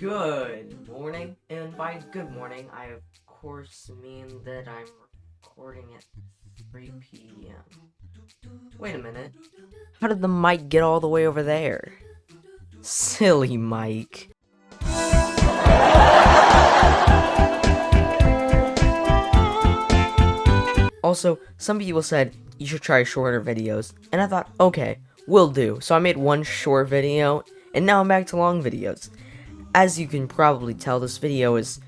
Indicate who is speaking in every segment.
Speaker 1: Good morning, and by good morning, I of course mean that I'm recording at 3 p.m. Wait a minute. How did the mic get all the way over there? Silly Mike. Also, some people said you should try shorter videos, and I thought, okay, will do. So I made one short video, and now I'm back to long videos. As you can probably tell, this video is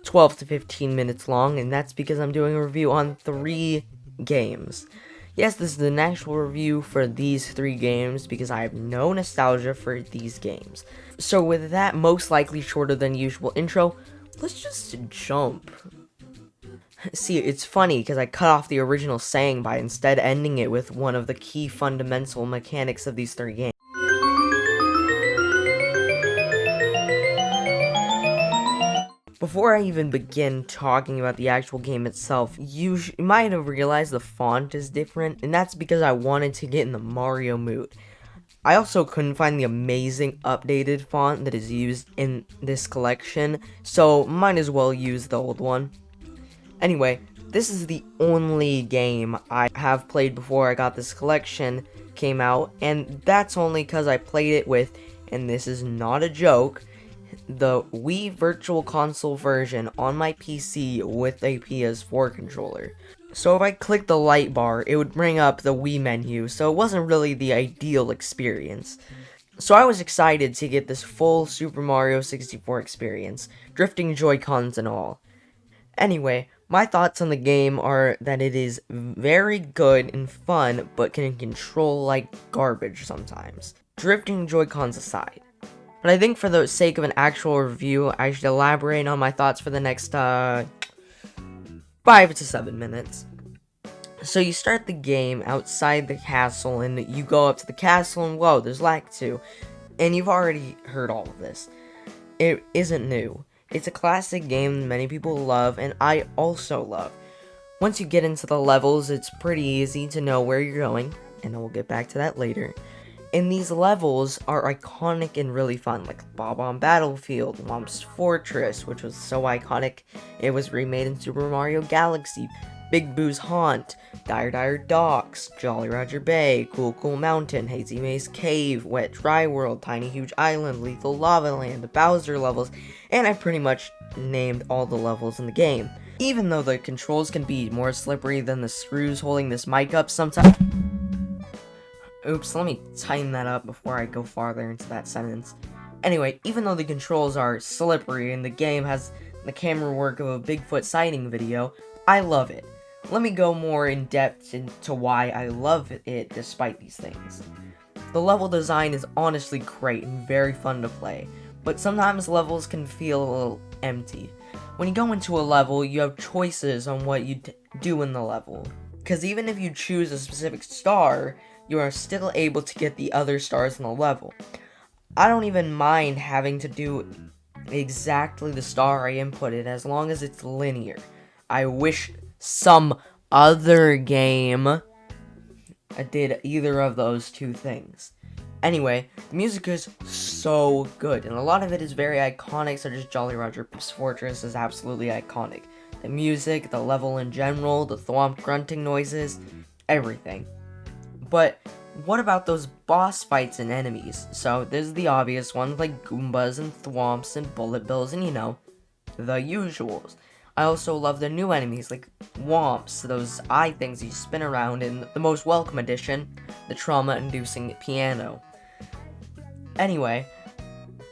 Speaker 1: 12 to 15 minutes long, and that's because I'm doing a review on 3 games. Yes, this is an actual review for these 3 games because I have no nostalgia for these games. So with that most likely shorter than usual intro, let's just jump. See, it's funny because I cut off the original saying by instead ending it with one of the key fundamental mechanics of these 3 games. Before I even begin talking about the actual game itself, you might have realized the font is different, and that's because I wanted to get in the Mario mood. I also couldn't find the amazing updated font that is used in this collection, so might as well use the old one. Anyway, this is the only game I have played before I got this collection came out, and that's only because I played it with, and this is not a joke, the Wii Virtual Console version on my PC with a PS4 controller. So if I clicked the light bar, it would bring up the Wii menu, so it wasn't really the ideal experience. So I was excited to get this full Super Mario 64 experience, drifting Joy-Cons and all. Anyway, my thoughts on the game are that it is very good and fun, but can control like garbage sometimes. Drifting Joy-Cons aside. But I think for the sake of an actual review, I should elaborate on my thoughts for the next 5 to 7 minutes. So you start the game outside the castle, and you go up to the castle, and whoa, there's lag 2. And you've already heard all of this. It isn't new. It's a classic game many people love, and I also love. Once you get into the levels, it's pretty easy to know where you're going, and we'll get back to that later. And these levels are iconic and really fun, like Bob-omb Battlefield, Whomp's Fortress, which was so iconic it was remade in Super Mario Galaxy, Big Boo's Haunt, Dire Dire Docks, Jolly Roger Bay, Cool Cool Mountain, Hazy Maze Cave, Wet Dry World, Tiny Huge Island, Lethal Lava Land, the Bowser levels, and I pretty much named all the levels in the game. Even though the controls can be more slippery than the screws holding this mic up sometimes. Oops, let me tighten that up before I go farther into that sentence. Anyway, even though the controls are slippery and the game has the camera work of a Bigfoot sighting video, I love it. Let me go more in depth into why I love it despite these things. The level design is honestly great and very fun to play, but sometimes levels can feel a little empty. When you go into a level, you have choices on what you do in the level. Because even if you choose a specific star, you are still able to get the other stars in the level. I don't even mind having to do exactly the star I inputted as long as it's linear. I wish some other game did either of those 2 things. Anyway, the music is so good, and a lot of it is very iconic, such as Jolly Roger's Fortress is absolutely iconic. The music, the level in general, the thwomp grunting noises, everything. But what about those boss fights and enemies? So there's the obvious ones like Goombas and Thwomps and Bullet Bills and the usuals. I also love the new enemies like Whomps, those eye things you spin around, in the most welcome addition, the trauma-inducing piano. Anyway,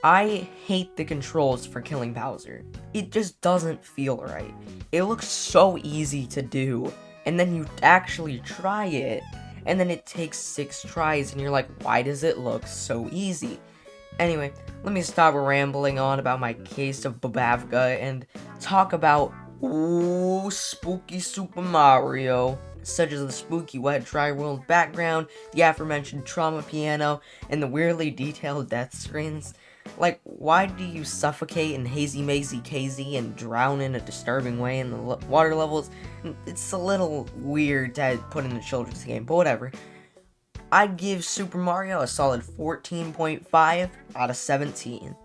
Speaker 1: I hate the controls for killing Bowser. It just doesn't feel right. It looks so easy to do, and then you actually try it, and then it takes 6 tries, and you're like, why does it look so easy? Anyway, let me stop rambling on about my case of Babavka and talk about spooky Super Mario, such as the spooky Wet Dry World background, the aforementioned trauma piano, and the weirdly detailed death screens. Like, why do you suffocate in Hazy Mazy KZ and drown in a disturbing way in the water levels? It's a little weird to put in a children's game, but whatever. I'd give Super Mario a solid 14.5 out of 17.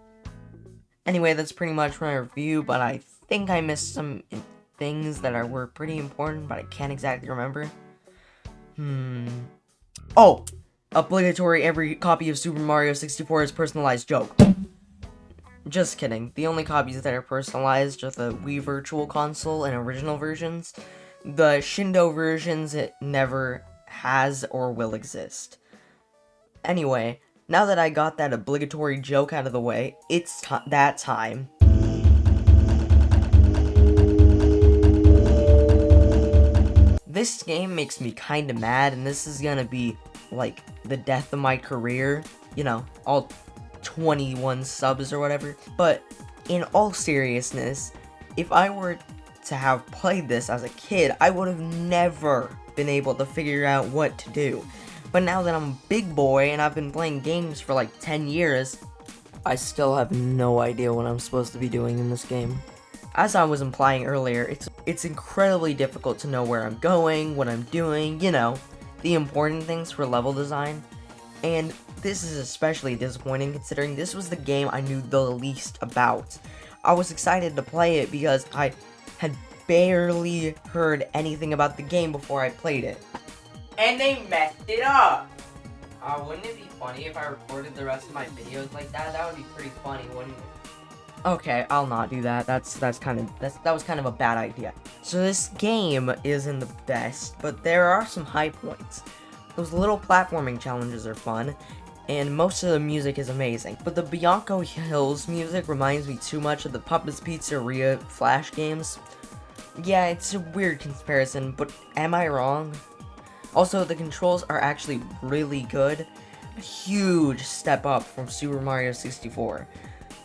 Speaker 1: Anyway, that's pretty much my review, but I think I missed some things that were pretty important, but I can't exactly remember. Oh! Obligatory, every copy of Super Mario 64 is personalized joke. Just kidding. The only copies that are personalized are the Wii Virtual Console and original versions. The Shindo versions, it never has or will exist. Anyway, now that I got that obligatory joke out of the way, it's that time. This game makes me kinda mad, and this is gonna be, like, the death of my career. You know, all 21 subs or whatever. But, in all seriousness, if I were to have played this as a kid, I would have never been able to figure out what to do. But now that I'm a big boy, and I've been playing games for like 10 years, I still have no idea what I'm supposed to be doing in this game. As I was implying earlier, it's incredibly difficult to know where I'm going, what I'm doing, you know, the important things for level design. And this is especially disappointing considering this was the game I knew the least about. I was excited to play it because I had barely heard anything about the game before I played it. And they messed it up! Wouldn't it be funny if I recorded the rest of my videos like that? That would be pretty funny, wouldn't it? Okay, I'll not do that. That was kind of a bad idea. So this game isn't the best, but there are some high points. Those little platforming challenges are fun, and most of the music is amazing. But the Bianco Hills music reminds me too much of the Puppet's Pizzeria Flash games. Yeah, it's a weird comparison, but am I wrong? Also, the controls are actually really good. A huge step up from Super Mario 64.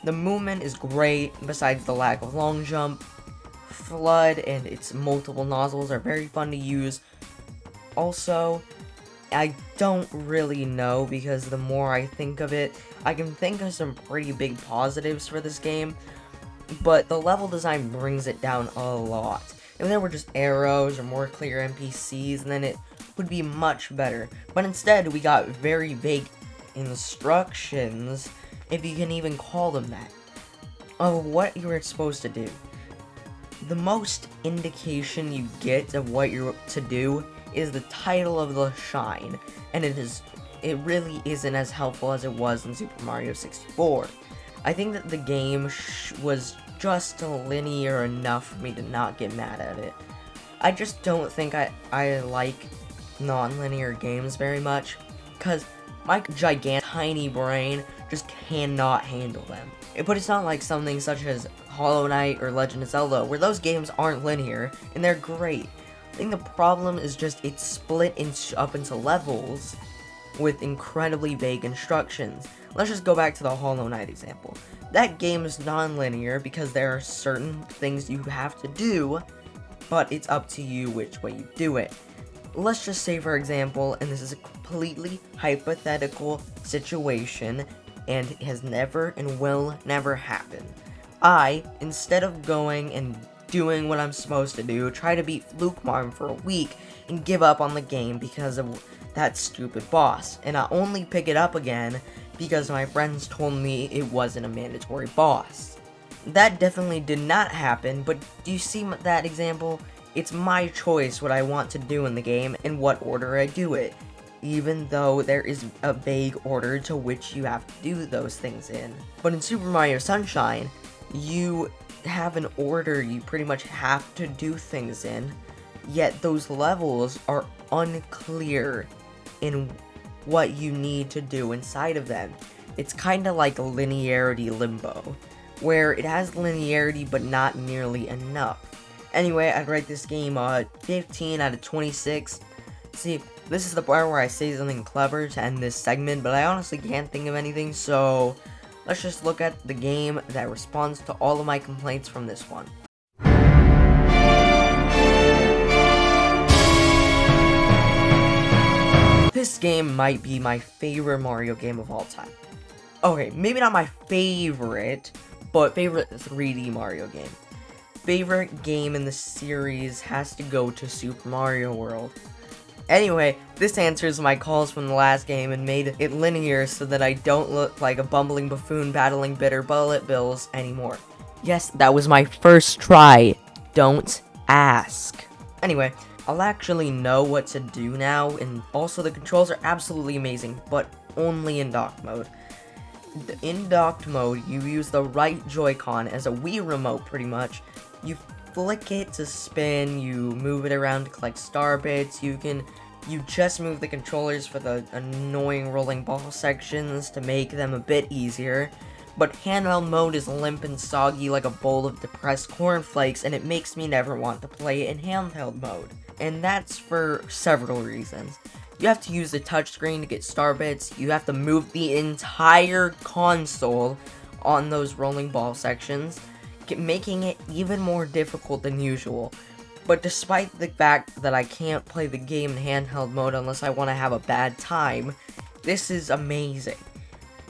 Speaker 1: The movement is great, besides the lack of long jump. Flood and its multiple nozzles are very fun to use. Also, I don't really know, because the more I think of it, I can think of some pretty big positives for this game, but the level design brings it down a lot. If there were just arrows or more clear NPCs, then it would be much better. But instead, we got very vague instructions, if you can even call them that, of what you were supposed to do. The most indication you get of what you're to do is the title of the shine, and it really isn't as helpful as it was in Super Mario 64. I think that the game was just linear enough for me to not get mad at it. I just don't think I like non-linear games very much, because my gigantic tiny brain just cannot handle them. But it's not like something such as Hollow Knight or Legend of Zelda, where those games aren't linear, and they're great. I think the problem is just it's split up into levels with incredibly vague instructions. Let's just go back to the Hollow Knight example. That game is non-linear because there are certain things you have to do, but it's up to you which way you do it. Let's just say, for example, and this is a completely hypothetical situation, and it has never and will never happen. Instead of going and doing what I'm supposed to do, try to beat Fluke Marm for a week and give up on the game because of that stupid boss. And I only pick it up again because my friends told me it wasn't a mandatory boss. That definitely did not happen, but do you see that example? It's my choice what I want to do in the game and what order I do it, even though there is a vague order to which you have to do those things in. But in Super Mario Sunshine, you have an order you pretty much have to do things in, yet those levels are unclear in what you need to do inside of them. It's kind of like a linearity limbo, where it has linearity but not nearly enough. Anyway, I'd rate this game 15 out of 26. See, this is the part where I say something clever to end this segment, but I honestly can't think of anything, so let's just look at the game that responds to all of my complaints from this one. This game might be my favorite Mario game of all time. Okay, maybe not my favorite, but favorite 3D Mario game. Favorite game in the series has to go to Super Mario World. Anyway, this answers my calls from the last game and made it linear so that I don't look like a bumbling buffoon battling bitter bullet bills anymore. Yes, that was my first try. Don't ask. Anyway, I'll actually know what to do now, and also the controls are absolutely amazing, but only in dock mode. In docked mode, you use the right Joy-Con as a Wii remote, pretty much. You flick it to spin, you move it around to collect star bits, you just move the controllers for the annoying rolling ball sections to make them a bit easier. But handheld mode is limp and soggy like a bowl of depressed cornflakes, and it makes me never want to play it in handheld mode. And that's for several reasons. You have to use the touchscreen to get star bits, you have to move the entire console on those rolling ball sections, making it even more difficult than usual. But despite the fact that I can't play the game in handheld mode unless I want to have a bad time, this is amazing.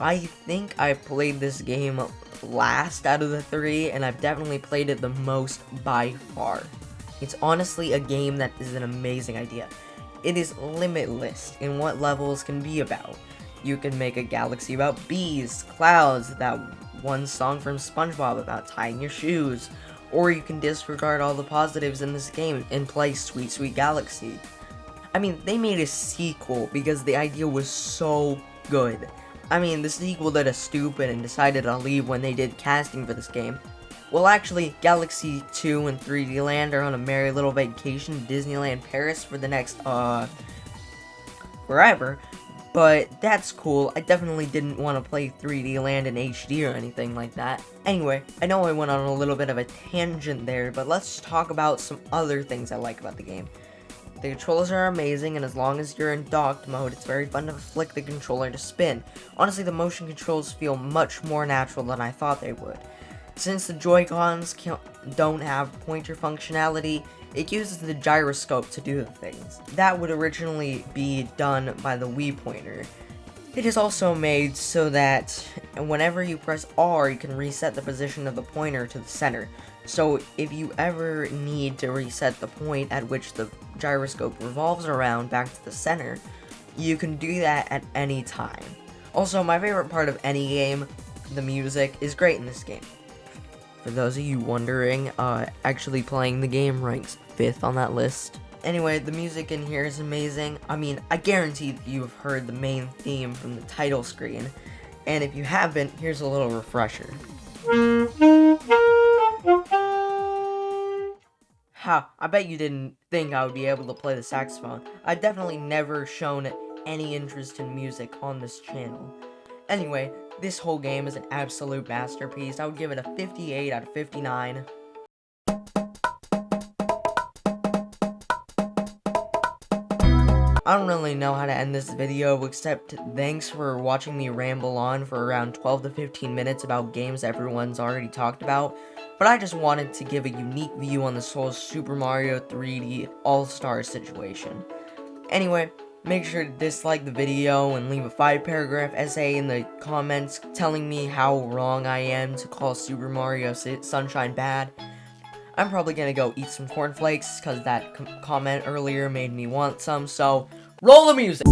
Speaker 1: I think I played this game last out of the three, and I've definitely played it the most by far. It's honestly a game that is an amazing idea. It is limitless in what levels can be about. You can make a galaxy about bees, clouds, that one song from SpongeBob about tying your shoes, or you can disregard all the positives in this game and play Sweet Sweet Galaxy. I mean, they made a sequel because the idea was so good. I mean, the sequel did a stupid and decided to leave when they did casting for this game. Well, actually, Galaxy 2 and 3D Land are on a merry little vacation to Disneyland Paris for the next, forever. But that's cool. I definitely didn't want to play 3D Land in HD or anything like that. Anyway, I know I went on a little bit of a tangent there, but let's talk about some other things I like about the game. The controllers are amazing, and as long as you're in docked mode, it's very fun to flick the controller to spin. Honestly, the motion controls feel much more natural than I thought they would. Since the Joy-Cons don't have pointer functionality, it uses the gyroscope to do the things. That would originally be done by the Wii pointer. It is also made so that whenever you press R, you can reset the position of the pointer to the center. So if you ever need to reset the point at which the gyroscope revolves around back to the center, you can do that at any time. Also, my favorite part of any game, the music, is great in this game. For those of you wondering, actually playing the game ranks 5th on that list. Anyway, the music in here is amazing. I mean, I guarantee you have heard the main theme from the title screen. And if you haven't, here's a little refresher. Ha, I bet you didn't think I would be able to play the saxophone. I've definitely never shown any interest in music on this channel. Anyway, this whole game is an absolute masterpiece. I would give it a 58 out of 59. I don't really know how to end this video, except thanks for watching me ramble on for around 12 to 15 minutes about games everyone's already talked about, but I just wanted to give a unique view on this whole Super Mario 3D All-Star situation. Anyway, make sure to dislike the video and leave a 5-paragraph essay in the comments telling me how wrong I am to call Super Mario Sunshine bad. I'm probably gonna go eat some cornflakes because that comment earlier made me want some, so roll the music!